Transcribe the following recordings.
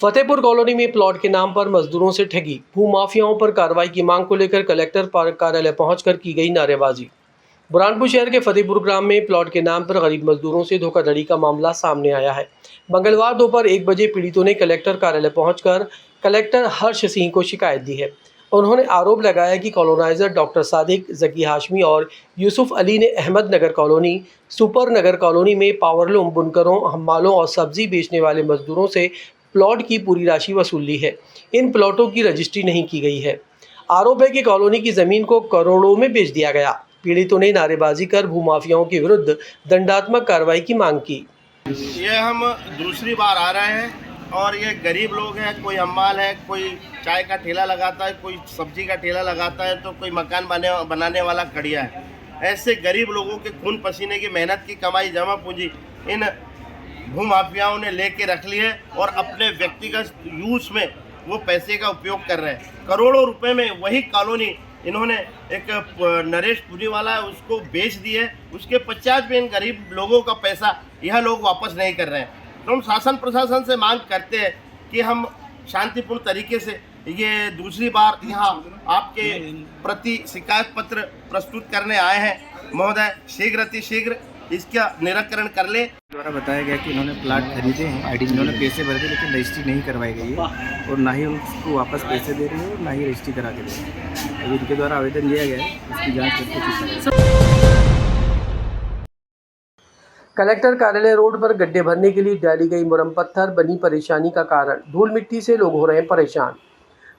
Fatehpur colony में plot के नाम पर मजदूरों से ठगी, भूमाफियाओं पर कार्रवाई की मांग को लेकर कलेक्टर कार्यालय पहुंचकर की गई नारेबाजी। बुरहानपुर शहर के फतेहपुर ग्राम में प्लॉट के नाम पर गरीब मजदूरों से धोखाधड़ी का मामला सामने आया है। मंगलवार दोपहर 1 बजे पीड़ितों ने कलेक्टर कार्यालय पहुंचकर कलेक्टर हर्ष सिंह को शिकायत दी है। उन्होंने आरोप लगाया कि कॉलोनाइजर डॉक्टर सादिक, जकी हाशमी और यूसुफ अली ने अहमद नगर कॉलोनी, सुपर नगर कॉलोनी में पावरलूम, बुनकरों, हम्मालों और सब्जी बेचने वाले मजदूरों से प्लॉट की पूरी राशि वसूल ली है। इन प्लॉटों की रजिस्ट्री नहीं की गई है। आरोप है कि कॉलोनी की जमीन को करोड़ों में बेच दिया गया। पीड़ितों ने नारेबाजी कर भूमाफियाओं के विरुद्ध दंडात्मक कार्रवाई की मांग की। ये हम दूसरी बार आ रहे हैं और ये गरीब लोग हैं, कोई हम्माल है, कोई चाय का ठेला लगाता है, कोई सब्जी का ठेला लगाता है, तो कोई मकान बनाने वाला खड़िया है। ऐसे गरीब लोगों के खून पसीने की मेहनत की कमाई जमा पूंजी इन भूमाफियाओं ने लेके रख ली है और अपने व्यक्तिगत यूज में वो पैसे का उपयोग कर रहे हैं। करोड़ों रुपए में वही कॉलोनी इन्होंने एक नरेश पुरी वाला है उसको बेच दी है। उसके 50 में इन गरीब लोगों का पैसा यह लोग वापस नहीं कर रहे हैं। तो हम शासन प्रशासन से मांग करते हैं कि हम शांतिपूर्ण तरीके से ये दूसरी बार यहाँ आपके प्रति शिकायत पत्र प्रस्तुत करने आए हैं। महोदय शीघ्र इसका निराकरण कर ले। द्वारा बताया गया कि इन्होंने प्लाट खरीदे हैं, आईडी इन्होंने पैसे भर दिए, लेकिन रजिस्ट्री नहीं करवाई गई है और ना ही उनको वापस पैसे दे रही है और ना ही रजिस्ट्री करा के दे रही है। अभी इनके द्वारा आवेदन दिया गया है, इसकी जांच करके कलेक्टर कार्यालय रोड पर गड्ढे भरने के लिए डाली गई मुरम पत्थर बनी परेशानी का कारण। धूल मिट्टी से लोग हो रहे हैं परेशान।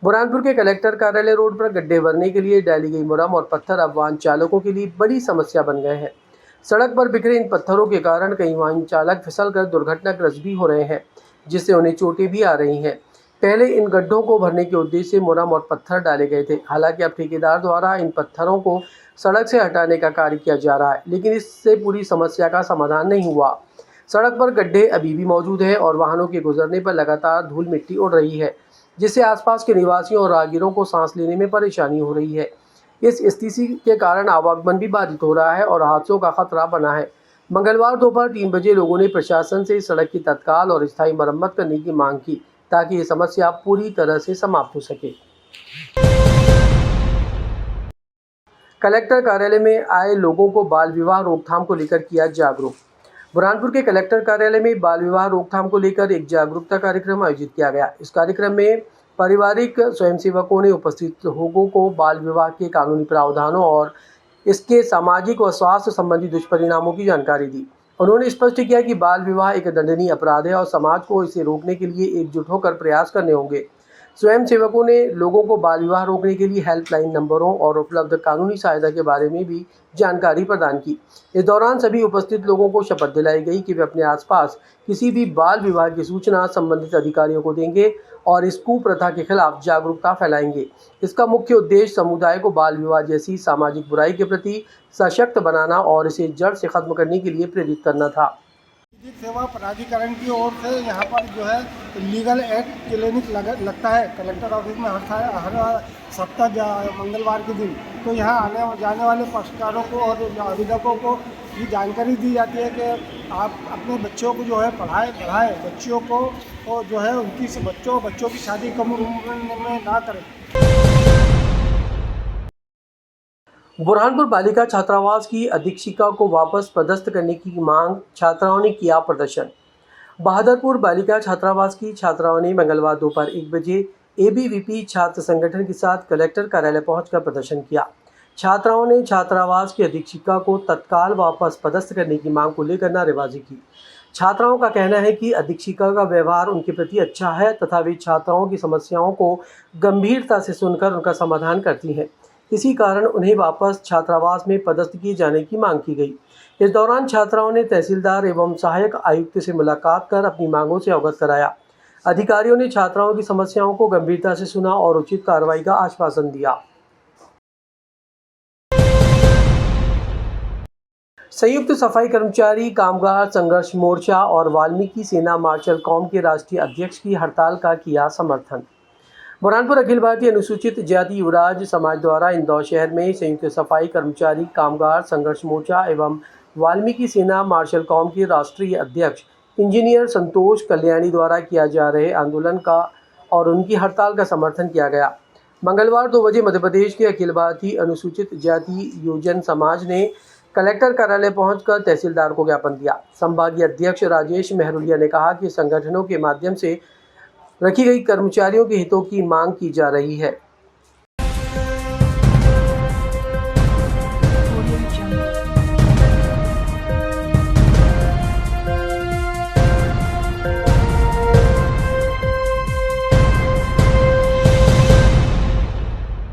बुरहानपुर के कलेक्टर कार्यालय रोड पर गड्ढे भरने के लिए डाली गई मुरम और पत्थर अब वाहन चालकों के लिए बड़ी समस्या बन गए हैं। सड़क पर बिखरे इन पत्थरों के कारण कई वाहन चालक फिसलकर दुर्घटनाग्रस्त भी हो रहे हैं, जिससे उन्हें चोटें भी आ रही हैं। पहले इन गड्ढों को भरने के उद्देश्य से मुरम और पत्थर डाले गए थे। हालांकि अब ठेकेदार द्वारा इन पत्थरों को सड़क से हटाने का कार्य किया जा रहा है, लेकिन इससे पूरी समस्या का समाधान नहीं हुआ। सड़क पर गड्ढे अभी भी मौजूद हैं और वाहनों के गुजरने पर लगातार धूल मिट्टी उड़ रही है, जिससे आसपास के निवासियों और राहगीरों को सांस लेने में परेशानी हो रही है। इस स्थिति के कारण आवागमन भी बाधित हो रहा है और हादसों का खतरा बना है। मंगलवार दोपहर 3 बजे लोगों ने प्रशासन से सड़क की तत्काल और स्थायी मरम्मत करने की मांग की, ताकि ये समस्या पूरी तरह से समाप्त हो सके। कलेक्टर कार्यालय में आए लोगों को बाल विवाह रोकथाम को लेकर किया जागरूक। बुरहानपुर के कलेक्टर कार्यालय में बाल विवाह रोकथाम को लेकर एक जागरूकता कार्यक्रम आयोजित किया गया। इस कार्यक्रम में पारिवारिक स्वयंसेवकों ने उपस्थित लोगों को बाल विवाह के कानूनी प्रावधानों और इसके सामाजिक व स्वास्थ्य संबंधी दुष्परिणामों की जानकारी दी। उन्होंने स्पष्ट किया कि बाल विवाह एक दंडनीय अपराध है और समाज को इसे रोकने के लिए एकजुट होकर प्रयास करने होंगे। स्वयंसेवकों ने लोगों को बाल विवाह रोकने के लिए हेल्पलाइन नंबरों और उपलब्ध कानूनी सहायता के बारे में भी जानकारी प्रदान की। इस दौरान सभी उपस्थित लोगों को शपथ दिलाई गई कि वे अपने आसपास किसी भी बाल विवाह की सूचना संबंधित अधिकारियों को देंगे और इस कुप्रथा के खिलाफ जागरूकता फैलाएंगे। इसका मुख्य उद्देश्य समुदाय को बाल विवाह जैसी सामाजिक बुराई के प्रति सशक्त बनाना और इसे जड़ से खत्म करने के लिए प्रेरित करना था। विधिक सेवा प्राधिकरण की ओर से यहाँ पर जो है लीगल एड क्लिनिक लगता है कलेक्टर ऑफिस में हर सप्ताह मंगलवार के दिन। तो यहाँ आने जाने वाले पक्षकारों को और आवेदकों को ये जानकारी दी जाती है कि आप अपने बच्चों को जो है पढ़ाए बच्चों को और जो है उनकी बच्चों की शादी कम उम्र में ना करें। बुरहानपुर बालिका छात्रावास की अधीक्षिका को वापस पदस्थ करने की मांग, छात्राओं ने किया प्रदर्शन। बहादुरपुर बालिका छात्रावास की छात्राओं ने मंगलवार दोपहर 1 बजे एबीवीपी छात्र संगठन के साथ कलेक्टर कार्यालय पहुंचकर प्रदर्शन किया। छात्राओं ने छात्रावास की अधीक्षिका को तत्काल वापस पदस्थ करने की मांग को लेकर नारेबाजी की। छात्राओं का कहना है कि अधीक्षिका का व्यवहार उनके प्रति अच्छा है तथा वे छात्राओं की समस्याओं को गंभीरता से सुनकर उनका समाधान करती हैं। इसी कारण उन्हें वापस छात्रावास में पदस्थ किए जाने की मांग की गई। इस दौरान छात्राओं ने तहसीलदार एवं सहायक आयुक्त से मुलाकात कर अपनी मांगों से अवगत कराया। अधिकारियों ने छात्राओं की समस्याओं को गंभीरता से सुना और उचित कार्रवाई का आश्वासन दिया। संयुक्त सफाई कर्मचारी कामगार संघर्ष मोर्चा और वाल्मीकि सेना मार्शल कौम के राष्ट्रीय अध्यक्ष की हड़ताल का किया समर्थन। बुरहानपुर अखिल भारतीय अनुसूचित जाति युवराज समाज द्वारा इंदौर शहर में संयुक्त सफाई कर्मचारी कामगार संघर्ष मोर्चा एवं वाल्मीकि सेना मार्शल कौम के राष्ट्रीय अध्यक्ष इंजीनियर संतोष कल्याणी द्वारा किया जा रहे आंदोलन का और उनकी हड़ताल का समर्थन किया गया। मंगलवार 2 बजे मध्य प्रदेश के अखिल भारतीय अनुसूचित जाति योजन समाज ने कलेक्टर कार्यालय पहुंचकर तहसीलदार को ज्ञापन दिया। संभागीय अध्यक्ष राजेश मेहरुलिया ने कहा कि संगठनों के माध्यम से रखी गई कर्मचारियों के हितों की मांग की जा रही है।